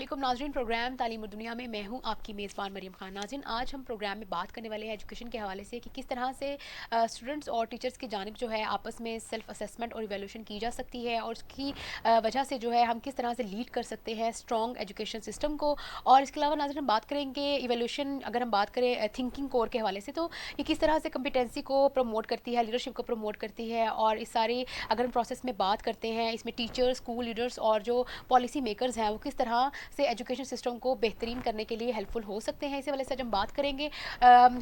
वालेकुम नाज़रीन, प्रोग्राम तालीम और दुनिया में मैं हूं आपकी मेज़बान मरियम खान। नाज़रीन, आज हम प्रोग्राम में बात करने वाले हैं एजुकेशन के हवाले से कि किस तरह से स्टूडेंट्स और टीचर्स की जानिब जो है आपस में सेल्फ असेसमेंट और इवैल्यूएशन की जा सकती है, और उसकी वजह से जो है हम किस तरह से लीड कर सकते हैं स्ट्रॉन्ग एजुकेशन सिस्टम को। और इसके अलावा नाज़रीन हम बात करेंगे इवैल्यूएशन, अगर हम बात करें थिंकिंग कोर के हवाले से, तो ये किस तरह से कम्पिटेंसी को प्रमोट करती है, लीडरशिप को प्रमोट करती है। और इस सारी अगर हम प्रोसेस में बात करते हैं, इसमें टीचर्स, स्कूल लीडर्स और जो पॉलिसी मेकर्स हैं वो किस तरह से एजुकेशन सिस्टम को बेहतरीन करने के लिए हेल्पफुल हो सकते हैं, इसी वाले से आज हम बात करेंगे।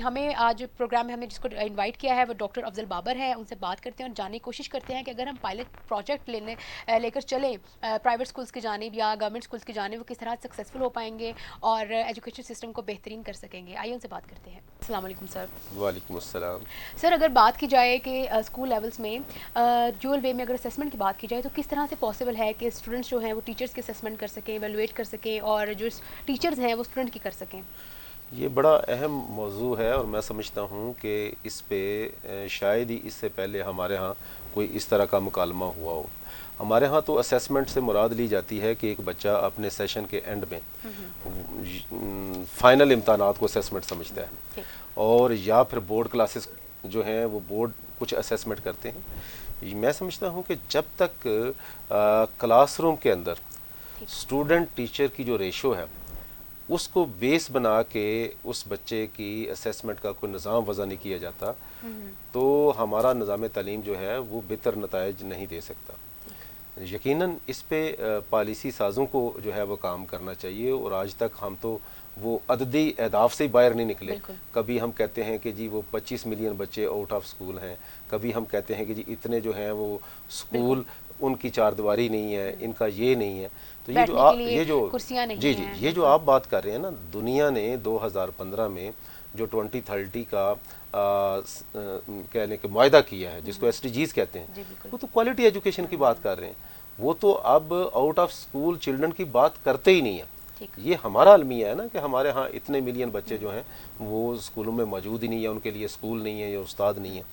हमें आज प्रोग्राम में हमें जिसको इनवाइट किया है वो डॉक्टर अफजल बाबर है। उनसे बात करते हैं और जानने की कोशिश करते हैं कि अगर हम पायलट प्रोजेक्ट लेकर चलें प्राइवेट स्कूल्स की जानिब या गवर्नमेंट स्कूल्स की जानिब, वो किस तरह सक्सेसफुल हो पाएंगे और एजुकेशन सिस्टम को बेहतरीन कर सकेंगे। आइए उनसे बात करते हैं। अस्सलाम वालेकुम सर। वालेकुम अस्सलाम। सर, अगर बात की जाए कि स्कूल लेवल्स में ड्यूअल वे में अगर असेसमेंट की बात की जाए, तो किस तरह से पॉसिबल है कि स्टूडेंट्स जो हैं वो टीचर्स के असेसमेंट कर सकें, एवेलुएट कर सकें, और जो टीचर्स हैं वो स्टूडेंट की कर सकें? ये बड़ा अहम मौजू है और मैं समझता हूँ कि इस पे शायद ही इससे पहले हमारे यहाँ कोई इस तरह का मुकालमा हुआ हो। हमारे यहाँ तो असेसमेंट से मुराद ली जाती है कि एक बच्चा अपने सेशन के एंड में फाइनल इम्तहानात को असेसमेंट समझता है, और या फिर बोर्ड क्लासेस जो हैं वो बोर्ड कुछ असेसमेंट करते हैं। मैं समझता हूँ कि जब तक क्लासरूम के अंदर स्टूडेंट टीचर की जो रेशो है उसको बेस बना के उस बच्चे की असेसमेंट का कोई निज़ाम वज़ा नहीं किया जाता, तो हमारा निज़ाम तालीम जो है वो बेहतर नताइज नहीं दे सकता। यकीनन इस पे पॉलिसी साज़ों को जो है वो काम करना चाहिए, और आज तक हम तो वो अददी अहदाफ से ही बाहर नहीं निकले। कभी हम कहते हैं कि जी वो 25 मिलियन बच्चे आउट ऑफ स्कूल हैं, कभी हम कहते हैं कि जी इतने जो हैं वो स्कूल उनकी चारदीवारी नहीं है, इनका ये नहीं है। तो ये जो कुर्सियां नहीं जी जी हैं, ये जो आप बात कर रहे हैं ना, दुनिया ने 2015 में जो 2030 का कहने के मुआहदा किया है, जिसको SDGs कहते हैं, वो तो क्वालिटी एजुकेशन की बात कर रहे हैं। वो तो अब आउट ऑफ स्कूल चिल्ड्रन की बात करते ही नहीं है। ये हमारा अलमिया है ना कि हमारे यहाँ इतने मिलियन बच्चे जो हैं वो स्कूलों में मौजूद ही नहीं है, उनके लिए स्कूल नहीं है या उस्ताद नहीं है।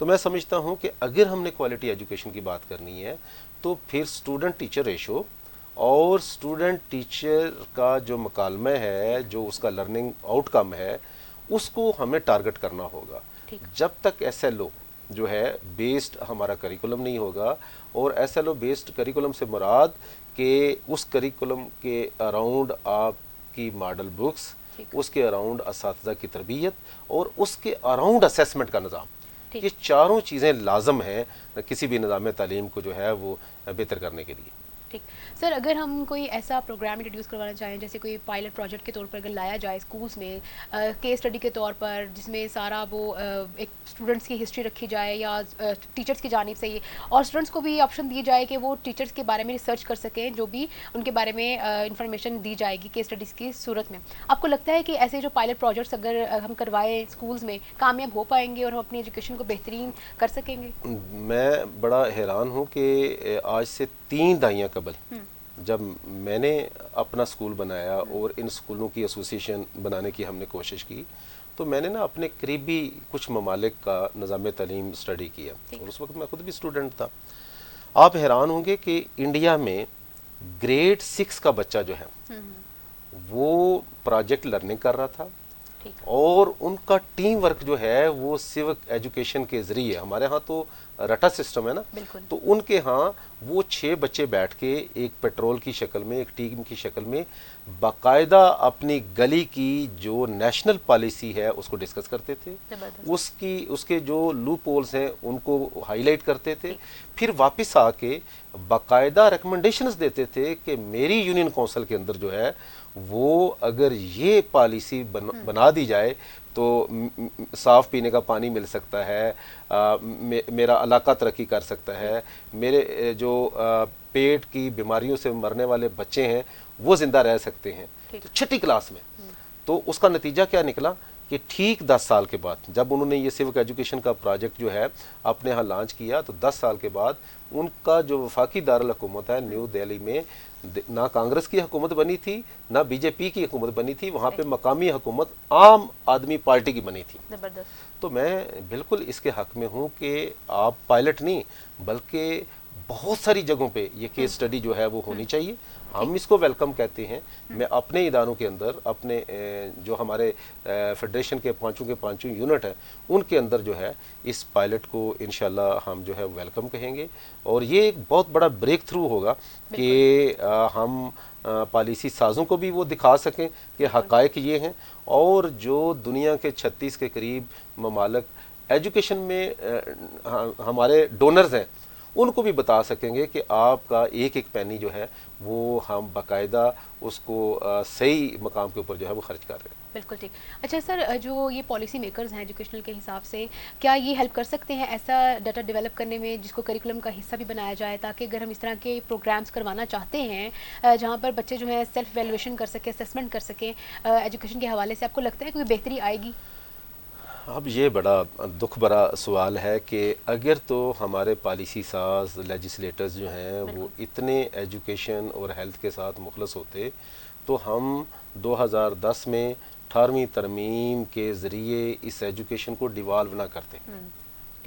तो मैं समझता हूँ कि अगर हमने क्वालिटी एजुकेशन की बात करनी है तो फिर स्टूडेंट टीचर रेशो और स्टूडेंट टीचर का जो मुकालमा है, जो उसका लर्निंग आउटकम है, उसको हमें टारगेट करना होगा। जब तक SLO जो है बेस्ड हमारा करिकुलम नहीं होगा, और SLO बेस्ड करिकुलम से मुराद कि उस करिकुलम के अराउंड आपकी मॉडल बुक्स, उसके अराउंड असातिज़ा की तरबियत और उसके अराउंड असेसमेंट का निज़ाम, ये चारों चीज़ें लाजम हैं किसी भी निज़ाम तालीम को जो है वो बेहतर करने के लिए। ठीक सर, अगर हम कोई ऐसा प्रोग्राम इंट्रोड्यूस करवाना चाहें, जैसे कोई पायलट प्रोजेक्ट के तौर पर अगर लाया जाए स्कूल्स में, केस स्टडी के तौर पर, जिसमें सारा वो एक स्टूडेंट्स की हिस्ट्री रखी जाए या टीचर्स की जानिब से ही, और स्टूडेंट्स को भी ऑप्शन दिए जाए कि वो टीचर्स के बारे में रिसर्च कर सकें, जो भी उनके बारे में इंफॉर्मेशन दी जाएगी केस स्टडीज़ की सूरत में। आपको लगता है कि ऐसे जो पायलट प्रोजेक्ट्स अगर हम करवाएं स्कूल्स में, कामयाब हो पाएंगे और हम अपनी एजुकेशन को बेहतरीन कर सकेंगे? मैं बड़ा हैरान हूँ कि आज से 3 दहाइयाँ कबल जब मैंने अपना स्कूल बनाया और इन स्कूलों की एसोसिएशन बनाने की हमने कोशिश की, तो मैंने ना अपने करीबी कुछ ममालिक का निज़ाम तालीम स्टडी किया, और उस वक्त मैं खुद भी स्टूडेंट था। आप हैरान होंगे कि इंडिया में ग्रेड 6 का बच्चा जो है वो प्रोजेक्ट लर्निंग कर रहा था, और उनका टीम वर्क जो है वो सिविक एजुकेशन के ज़रिए, हमारे यहाँ तो रटा सिस्टम है ना, तो उनके यहाँ वो 6 बच्चे बैठ के एक पेट्रोल की शक्ल में, एक टीम की शक्ल में बाकायदा अपनी गली की जो नेशनल पॉलिसी है उसको डिस्कस करते थे, उसके जो लूप होल्स हैं उनको हाईलाइट करते थे, फिर वापस आके बाकायदा रिकमेंडेशंस देते थे कि मेरी यूनियन काउंसिल के अंदर जो है वो अगर ये पॉलिसी बना दी जाए तो साफ़ पीने का पानी मिल सकता है, मेरा इलाका तरक्की कर सकता है, मेरे जो पेट की बीमारियों से मरने वाले बच्चे हैं वो ज़िंदा रह सकते हैं। तो 6ठी क्लास में तो उसका नतीजा क्या निकला कि ठीक 10 साल के बाद जब उन्होंने ये सिविक एजुकेशन का प्रोजेक्ट जो है अपने यहाँ लॉन्च किया, तो 10 साल के बाद उनका जो वफाकी दारुल हुकूमत है न्यू दिल्ली में, ना कांग्रेस की हुकूमत बनी थी ना BJP की हुकूमत बनी थी, वहाँ पे मकामी हुकूमत आम आदमी पार्टी की बनी थी। तो मैं बिल्कुल इसके हक में हूँ कि आप पायलट नहीं बल्कि بہت ساری جگہوں پہ یہ کیس سٹڈی جو ہے وہ ہونی چاہیے. ہم اس کو ویلکم کہتے ہیں. میں اپنے اداروں کے اندر اپنے جو ہمارے فیڈریشن کے پانچوں یونٹ ہیں ان کے اندر جو ہے اس پائلٹ کو انشاءاللہ ہم جو ہے ویلکم کہیں گے, اور یہ ایک بہت بڑا بریک تھرو ہوگا کہ ہم پالیسی سازوں کو بھی وہ دکھا سکیں کہ حقائق یہ ہیں, اور جو دنیا کے 36 کے قریب ممالک ایجوکیشن میں ہمارے ڈونرز ہیں ان کو بھی بتا سکیں گے کہ آپ کا ایک ایک پینی جو ہے وہ ہم باقاعدہ اس کو صحیح مقام کے اوپر جو ہے وہ خرچ کر رہے ہیں. بالکل ٹھیک. اچھا سر, جو یہ پالیسی میکرز ہیں ایجوکیشنل کے حساب سے, کیا یہ ہیلپ کر سکتے ہیں ایسا ڈیٹا ڈیولپ کرنے میں جس کو کریکولم کا حصہ بھی بنایا جائے, تاکہ اگر ہم اس طرح کے پروگرامز کروانا چاہتے ہیں جہاں پر بچے جو ہیں سیلف ایویلویشن کر سکیں, اسیسمنٹ کر سکیں ایجوکیشن کے حوالے سے, آپ کو لگتا ہے کوئی بہتری آئے گی؟ اب یہ بڑا دکھ بھرا سوال ہے کہ اگر تو ہمارے پالیسی ساز لیجسلیٹرز جو ہیں وہ اتنے ایجوکیشن اور ہیلتھ کے ساتھ مخلص ہوتے تو ہم 2010 میں 18ویں ترمیم کے ذریعے اس ایجوکیشن کو ڈیوالو نہ کرتے.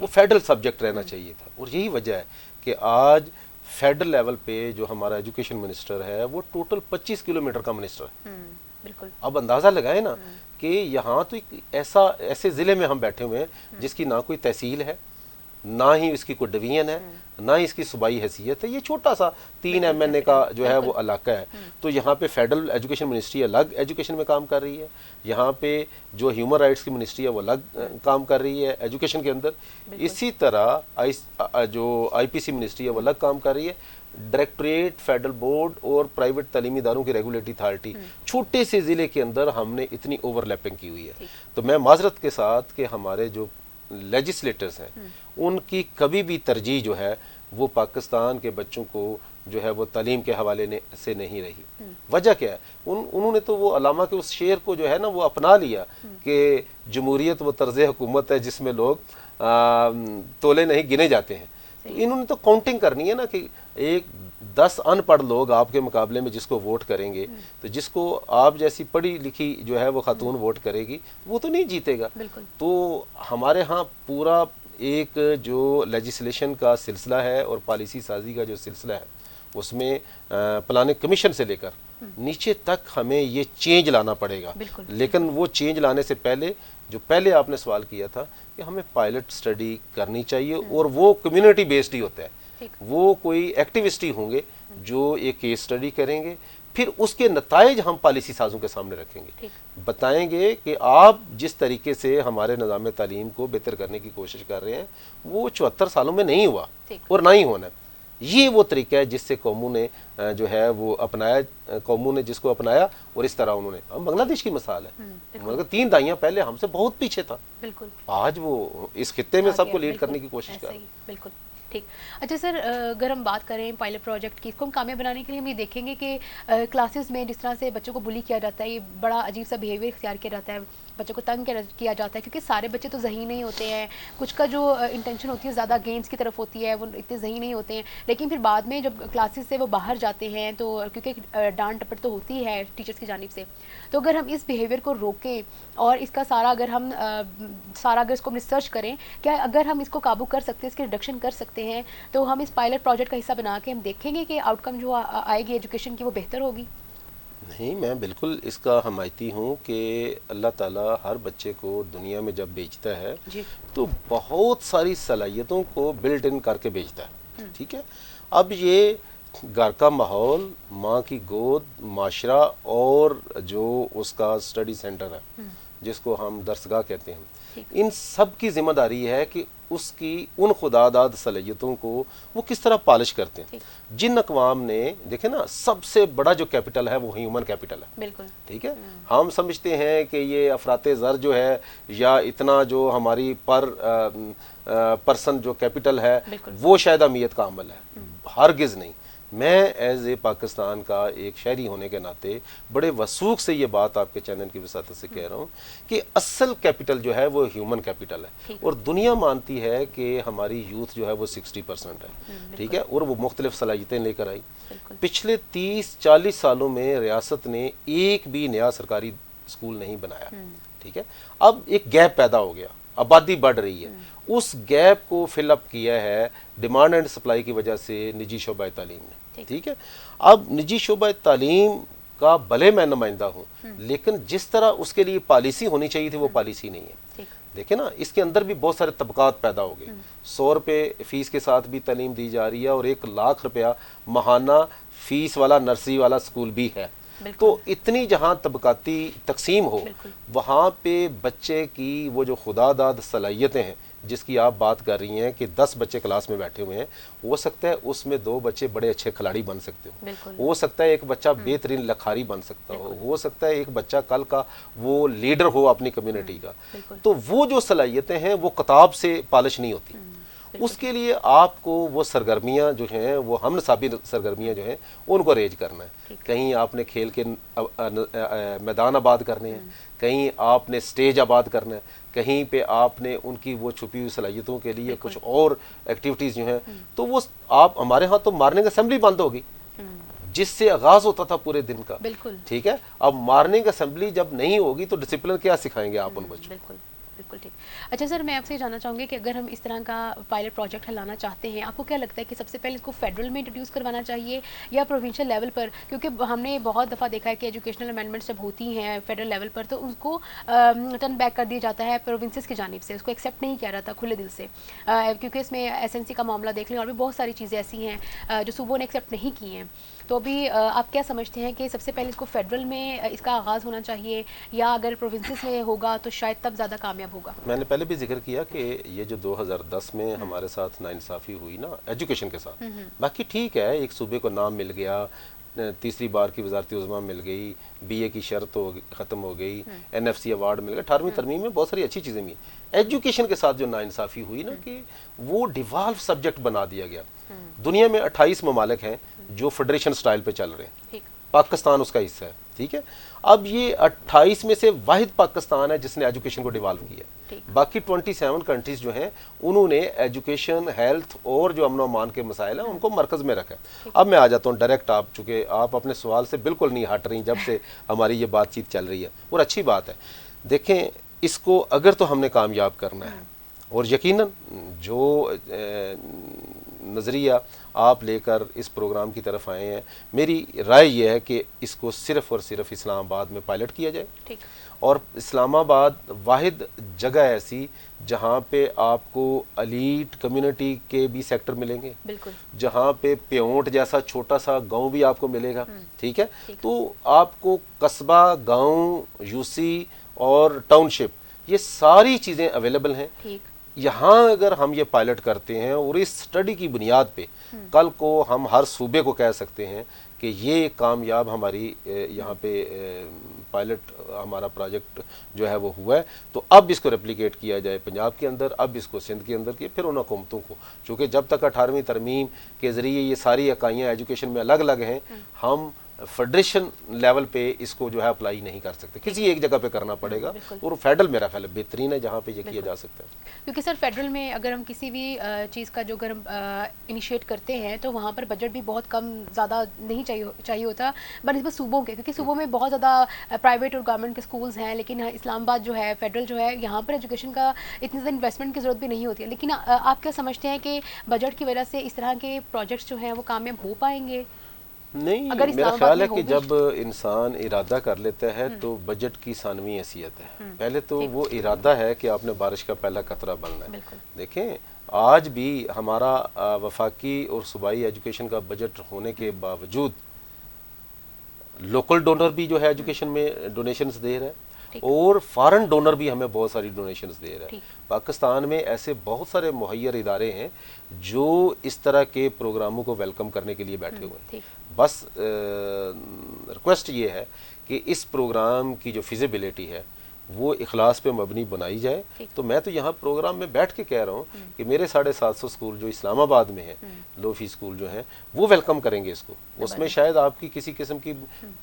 وہ فیڈرل سبجیکٹ رہنا چاہیے تھا, اور یہی وجہ ہے کہ آج فیڈرل لیول پہ جو ہمارا ایجوکیشن منسٹر ہے وہ ٹوٹل 25 کلومیٹر کا منسٹر ہے. بالکل. اب اندازہ لگائیں نا کہ یہاں تو ایک ایسے ضلع میں ہم بیٹھے ہوئے ہیں جس کی نہ کوئی تحصیل ہے, نہ ہی اس کی کوئی ڈویژن ہے, نہ ہی اس کی صوبائی حیثیت ہے. یہ چھوٹا سا 3 MNA کا جو ہے وہ علاقہ ہے. تو یہاں پہ فیڈرل ایجوکیشن منسٹری الگ ایجوکیشن میں کام کر رہی ہے, یہاں پہ جو ہیومن رائٹس کی منسٹری ہے وہ الگ کام کر رہی ہے ایجوکیشن کے اندر. اسی طرح جو IPC منسٹری ہے وہ الگ کام کر رہی ہے. ڈائریکٹوریٹ, فیڈرل بورڈ اور پرائیویٹ تعلیمی اداروں کی ریگولیٹری اتھارٹی, چھوٹے سے ضلع کے اندر ہم نے اتنی اوور لیپنگ کی ہوئی ہے. تو میں معذرت کے ساتھ کہ ہمارے جو لیجسلیٹرز ہیں ان کی کبھی بھی ترجیح جو ہے وہ پاکستان کے بچوں کو جو ہے وہ تعلیم کے حوالے سے نہیں رہی. وجہ کیا ہے؟ انہوں نے تو وہ علامہ کے اس شعر کو جو ہے نا وہ اپنا لیا کہ جمہوریت وہ طرز حکومت ہے جس میں لوگ تولے نہیں گنے جاتے ہیں. انہوں نے تو کاؤنٹنگ کرنی ہے نا کہ 10 ان پڑھ لوگ آپ کے مقابلے میں جس کو ووٹ کریں گے, تو جس کو آپ جیسی پڑھی لکھی جو ہے وہ خاتون ووٹ کرے گی وہ تو نہیں جیتے گا. تو ہمارے ہاں پورا ایک جو لیجسلیشن کا سلسلہ ہے اور پالیسی سازی کا جو سلسلہ ہے اس میں پلاننگ کمیشن سے لے کر نیچے تک ہمیں یہ چینج لانا پڑے گا. لیکن وہ چینج لانے سے پہلے جو پہلے آپ نے سوال کیا تھا کہ ہمیں پائلٹ سٹڈی کرنی چاہیے, اور وہ کمیونٹی بیسڈ ہی ہوتا ہے. وہ کوئی ایکٹیوسٹ ہی ہوں گے جو ایک کیس سٹڈی کریں گے, پھر اس کے نتائج ہم پالیسی سازوں کے سامنے رکھیں گے, بتائیں گے کہ آپ جس طریقے سے ہمارے نظام تعلیم کو بہتر کرنے کی کوشش کر رہے ہیں وہ 74 سالوں میں نہیں ہوا اور نہ ہی ہونا. یہ وہ طریقہ ہے جس سے قوموں نے جو ہے وہ اپنایا, قوموں نے جس کو اپنایا, اور اس طرح انہوں نے. ہم بنگلہ دیش کی مثال ہے, مگر 3 دہائیاں پہلے ہم سے بہت پیچھے تھا, آج وہ اس خطے میں سب کو لیڈ کرنے کی کوشش کر رہا ہے. بالکل ٹھیک. اچھا سر, اگر ہم بات کریں پائلٹ پروجیکٹ کی, اس کو ہم کامیاب بنانے کے لیے ہم یہ دیکھیں گے کہ کلاسز میں جس طرح سے بچوں کو بلی کیا جاتا ہے, یہ بڑا عجیب سا بیہیویئر اختیار کیا جاتا ہے, بچوں کو تنگ کیا جاتا ہے, کیونکہ سارے بچے تو ذہین نہیں ہوتے ہیں. کچھ کا جو انٹینشن ہوتی ہے زیادہ گیمز کی طرف ہوتی ہے, وہ اتنے ذہین نہیں ہوتے ہیں, لیکن پھر بعد میں جب کلاسز سے وہ باہر جاتے ہیں تو کیونکہ ڈانٹ ٹپٹ تو ہوتی ہے ٹیچرس کی جانب سے, تو اگر ہم اس بیہیویئر کو روکیں اور اس کا سارا اگر اس کو ہم ریسرچ کریں, کیا اگر ہم اس کو قابو کر سکتے ہیں, اس کی ریڈکشن کر سکتے ہیں, تو ہم اس پائلٹ پروجیکٹ کا حصہ بنا کے ہم دیکھیں گے کہ آؤٹ کم جو آئے گی ایجوکیشن کی وہ بہتر ہوگی. نہیں, میں بالکل اس کا حمایتی ہوں کہ اللہ تعالیٰ ہر بچے کو دنیا میں جب بھیجتا ہے تو بہت ساری صلاحیتوں کو بلٹ ان کر کے بھیجتا ہے. ٹھیک ہے, اب یہ گھر کا ماحول, ماں کی گود, معاشرہ, اور جو اس کا اسٹڈی سینٹر ہے جس کو ہم درسگاہ کہتے ہیں, ان سب کی ذمہ داری ہے کہ اس کی ان خدا داد صلاحیتوں کو وہ کس طرح پالش کرتے ہیں. جن اقوام نے دیکھیں نا, سب سے بڑا جو کیپٹل ہے وہ ہیومن کیپٹل ہے. بالکل ٹھیک ہے, ہم سمجھتے ہیں کہ یہ افراط زر جو ہے یا اتنا جو ہماری پرسن جو کیپٹل ہے وہ شاید اہمیت کا عمل ہے. ہرگز نہیں. میں ایز اے پاکستان کا ایک شہری ہونے کے ناطے بڑے وثوق سے یہ بات آپ کے چینل کی وساطت سے کہہ رہا ہوں کہ اصل کیپٹل جو ہے وہ ہیومن کیپٹل ہے, اور دنیا مانتی ہے کہ ہماری یوتھ جو ہے وہ 60% ہے. ٹھیک ہے, اور وہ مختلف صلاحیتیں لے کر آئی. پچھلے 30-40 سالوں میں ریاست نے ایک بھی نیا سرکاری اسکول نہیں بنایا. ٹھیک ہے, اب ایک گیپ پیدا ہو گیا. आबादी बढ़ रही है, उस गैप को फिल अप किया है डिमांड एंड सप्लाई की वजह से निजी शोबा तालीम ने। ठीक है, अब निजी शोबा तालीम का भले मैं नुमाइंदा हूँ, लेकिन जिस तरह उसके लिए पॉलिसी होनी चाहिए थी वो पॉलिसी नहीं है। देखिए ना, इसके अंदर भी बहुत सारे तबकात पैदा हो गए। 100 रुपये फीस के साथ भी तालीम दी जा रही है और 1 लाख रुपया माहाना फीस वाला नर्सरी वाला स्कूल भी है। तो इतनी जहाँ तबकाती तकसीम हो, वहाँ पे बच्चे की वो जो खुदादाद सलाहियतें हैं जिसकी आप बात कर रही हैं कि 10 बच्चे क्लास में बैठे हुए हैं, हो सकता है उसमें 2 बच्चे बड़े अच्छे खिलाड़ी बन सकते हो सकता है एक बच्चा बेहतरीन लखारी बन सकता हो सकता है एक बच्चा कल का वो लीडर हो अपनी कम्युनिटी का। तो वो जो सलाहियतें हैं वो किताब से पॉलिश नहीं होती। उसके लिए आपको वो सरगर्मियाँ जो हैं, वो हम नसाबी सरगर्मियाँ जो हैं उनको अरेंज करना है। कहीं आपने खेल के मैदान आबाद करने हैं, कहीं आपने स्टेज आबाद करना है, कहीं पे आपने उनकी वो छुपी हुई सलाहियतों के लिए कुछ और एक्टिविटीज़ जो हैं, तो वो आप हमारे यहाँ तो मॉर्निंग असेंबली बंद होगी जिससे आगाज़ होता था पूरे दिन का। ठीक है, अब मॉर्निंग असेंबली जब नहीं होगी तो डिसिप्लिन क्या सिखाएंगे आप उन बच्चों को? बिल्कुल ठीक। अच्छा सर, मैं आपसे जानना चाहूँगी कि अगर हम इस तरह का पायलट प्रोजेक्ट लाना चाहते हैं, आपको क्या लगता है कि सबसे पहले इसको फेडरल में इंट्रोड्यूस करवाना चाहिए या प्रोविंशियल लेवल पर? क्योंकि हमने बहुत दफ़ा देखा है कि एजुकेशनल अमेंडमेंट्स जब होती हैं फेडरल लेवल पर तो उसको टर्न बैक कर दिया जाता है प्रोविंसेस की जानिब से, उसको एक्सेप्ट नहीं किया जाता खुले दिल से, क्योंकि इसमें एसएनसी का मामला देख लें और भी बहुत सारी चीज़ें ऐसी हैं जो सूबों ने एक्सेप्ट नहीं की हैं। तो अभी आप क्या समझते हैं कि सबसे पहले इसको फेडरल में इसका आगाज़ होना चाहिए या अगर प्रोविंसेस में होगा तो शायद तब ज़्यादा कामयाब होगा? मैंने पहले भी जिक्र किया कि ये जो 2010 में हमारे साथ नाइंसाफ़ी हुई ना एजुकेशन के साथ, बाकी ठीक है, एक सूबे को नाम मिल गया, तीसरी बार की वजारती उज़्मा मिल गई, बीए की शर्त ख़त्म हो गई, एनएफसी अवार्ड मिल गया, 18वीं तरमीम में बहुत सारी अच्छी चीज़ें भी। एजुकेशन के साथ जो नाइंसाफ़ी हुई ना कि वो डिवाल्व सब्जेक्ट बना दिया गया। दुनिया में 28 ममालिक हैं जो फेडरेशन स्टाइल पे चल रहे हैं, पाकिस्तान उसका हिस्सा है। ठीक है, अब ये 28 में से वाहिद पाकिस्तान है जिसने एजुकेशन को डिवाल्व किया। बाकी 27 कंट्रीज जो हैं उन्होंने एजुकेशन, हेल्थ और जो अमन अमान के मसाइल हैं उनको मरकज़ में रखा है। अब मैं आ जाता हूँ डायरेक्ट, आप चूँकि आप अपने सवाल से बिल्कुल नहीं हट रही जब से हमारी ये बातचीत चल रही है, और अच्छी बात है। देखें, इसको अगर तो हमने कामयाब करना है, और यकीनन जो नज़रिया आप लेकर इस प्रोग्राम की तरफ आए हैं, मेरी राय यह है कि इसको सिर्फ़ और सिर्फ इस्लामाबाद में पायलट किया जाए। और इस्लामाबाद वाहिद जगह ऐसी जहाँ पे आपको एलीट कम्युनिटी के भी सेक्टर मिलेंगे, जहाँ पे प्योंट जैसा छोटा सा गांव भी आपको मिलेगा। ठीक है, तो आपको कस्बा, गांव, यूसी और टाउनशिप, ये सारी चीज़ें अवेलेबल हैं। यहाँ अगर हम ये पायलट करते हैं और इस स्टडी की बुनियाद पे कल को हम हर सूबे को कह सकते हैं कि ये कामयाब हमारी यहाँ पे पायलट हमारा प्रोजेक्ट जो है वो हुआ है, तो अब इसको रेप्लिकेट किया जाए पंजाब के अंदर, अब इसको सिंध के अंदर किया, फिर उन हुकूमतों को, चूँकि जब तक 18वीं तरमीम के ज़रिए ये सारी इकाइयाँ एजुकेशन में अलग अलग हैं, हम फेडरेशन लेवल पे इसको जो है अप्लाई नहीं कर सकते, किसी एक जगह पे करना पड़ेगा। और फेडरल मेरा ख्याल है बेहतरीन है जहाँ पे ये किया जा सकता है, क्योंकि सर फेडरल में अगर हम किसी भी चीज़ का जो अगर हम इनिशिएट करते हैं तो वहाँ पर बजट भी बहुत कम, ज़्यादा नहीं चाहिए होता बनिस्बत सूबों के, क्योंकि सूबों में बहुत ज़्यादा प्राइवेट और गवर्नमेंट के स्कूल्स हैं, लेकिन इस्लामाबाद जो है फेडरल जो है यहाँ पर एजुकेशन का इतनी ज़्यादा इन्वेस्टमेंट की ज़रूरत भी नहीं होती है। लेकिन आप क्या समझते हैं कि बजट की वजह से इस तरह के प्रोजेक्ट्स जो हैं वो कामयाब हो पाएंगे? नहीं, मेरा ख्याल है कि जब इंसान इरादा कर लेता है तो बजट की सानवी हैसियत है। पहले तो वो इरादा है कि आपने बारिश का पहला कतरा बनना है। देखें, आज भी हमारा वफाकी और सूबाई एजुकेशन का बजट होने के बावजूद लोकल डोनर भी जो है एजुकेशन में डोनेशंस दे रहे हैं और फॉरेन डोनर भी हमें बहुत सारी डोनेशंस दे रहे हैं। पाकिस्तान में ऐसे बहुत सारे मुहैयर इदारे हैं जो इस तरह के प्रोग्रामों को वेलकम करने के लिए बैठे हुए हैं। बस रिक्वेस्ट ये है कि इस प्रोग्राम की जो फिजिबिलिटी है वो इखलास पे मबनी बनाई जाए। तो मैं तो यहाँ प्रोग्राम में बैठ के कह रहा हूँ कि मेरे 750 स्कूल जो इस्लामाबाद में हैं, लो फी स्कूल जो हैं, वो वेलकम करेंगे इसको। उसमें शायद आपकी किसी किस्म की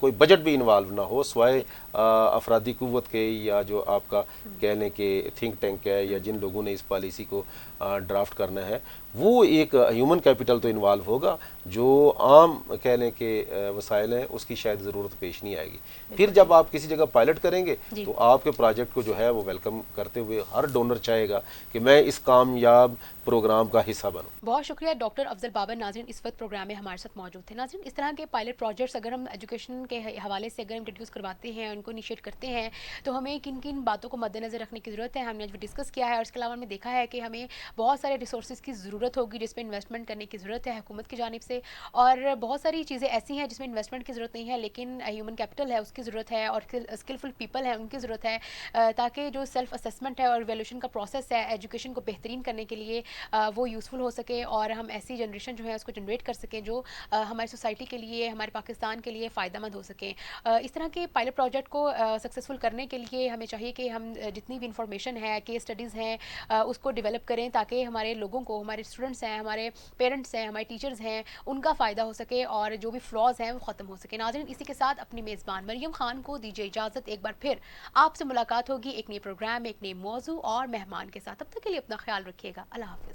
कोई बजट भी इन्वॉल्व ना हो, स्वाय अफरादी कुव्वत के या जो आपका कहने के थिंक टैंक है या जिन लोगों ने इस पॉलिसी को ड्राफ्ट करना है وہ ایک ہیومن کیپٹل تو انوالو ہوگا جو عام کہہ لیں کہ وسائل ہیں اس کی شاید ضرورت پیش نہیں آئے گی. پھر جب آپ کسی جگہ پائلٹ کریں گے تو آپ کے پروجیکٹ کو جو ہے وہ ویلکم کرتے ہوئے ہر ڈونر چاہے گا کہ میں اس کامیاب پروگرام کا حصہ بنوں. بہت شکریہ ڈاکٹر افضل بابر. ناظرین اس وقت پروگرام میں ہمارے ساتھ موجود تھے. ناظرین اس طرح کے پائلٹ پروجیکٹس اگر ہم ایجوکیشن کے حوالے سے اگر انٹروڈیوس کرواتے ہیں ان کو انیشیٹ کرتے ہیں تو ہمیں کن کن باتوں کو مد نظر رکھنے کی ضرورت ہے ہم نے آج ڈسکس کیا ہے. اور اس کے علاوہ ہم نے دیکھا ہے کہ ہمیں بہت سارے ریسورسز کی ضرورت ہوگی جس پہ انویسٹمنٹ کرنے کی ضرورت ہے حکومت کی جانب سے, اور بہت ساری چیزیں ایسی ہیں جس میں انویسٹمنٹ کی ضرورت نہیں ہے لیکن ہیومن کیپٹل ہے اس کی ضرورت ہے, اور اسکلفل پیپل ہیں ان کی ضرورت ہے, تاکہ جو سیلف اسسمنٹ ہے اور ایویلویشن کا پروسیس ہے ایجوکیشن کو بہترین کرنے کے لیے وہ یوزفل ہو سکے, اور ہم ایسی جنریشن جو ہے اس کو جنریٹ کر سکیں جو ہماری سوسائٹی کے لیے ہمارے پاکستان کے لیے فائدہ مند ہو سکیں. اس طرح کے پائلٹ پروجیکٹ کو سکسیزفل کرنے کے لیے ہمیں چاہیے کہ ہم جتنی بھی انفارمیشن ہے کیس اسٹڈیز ہیں اس کو ڈیولپ کریں تاکہ ہمارے لوگوں کو, ہمارے اسٹوڈنٹس ہیں, ہمارے پیرنٹس ہیں, ہمارے ٹیچرز ہیں, ان کا فائدہ ہو سکے اور جو بھی فلاز ہیں وہ ختم ہو سکے. ناظرین اسی کے ساتھ اپنی میزبان مریم خان کو دیجیے اجازت. ایک بار پھر آپ سے ملاقات ہوگی ایک نئے پروگرام, ایک نئے موضوع اور مہمان کے ساتھ. تب تک کے لیے اپنا خیال رکھیے گا. اللہ حافظ.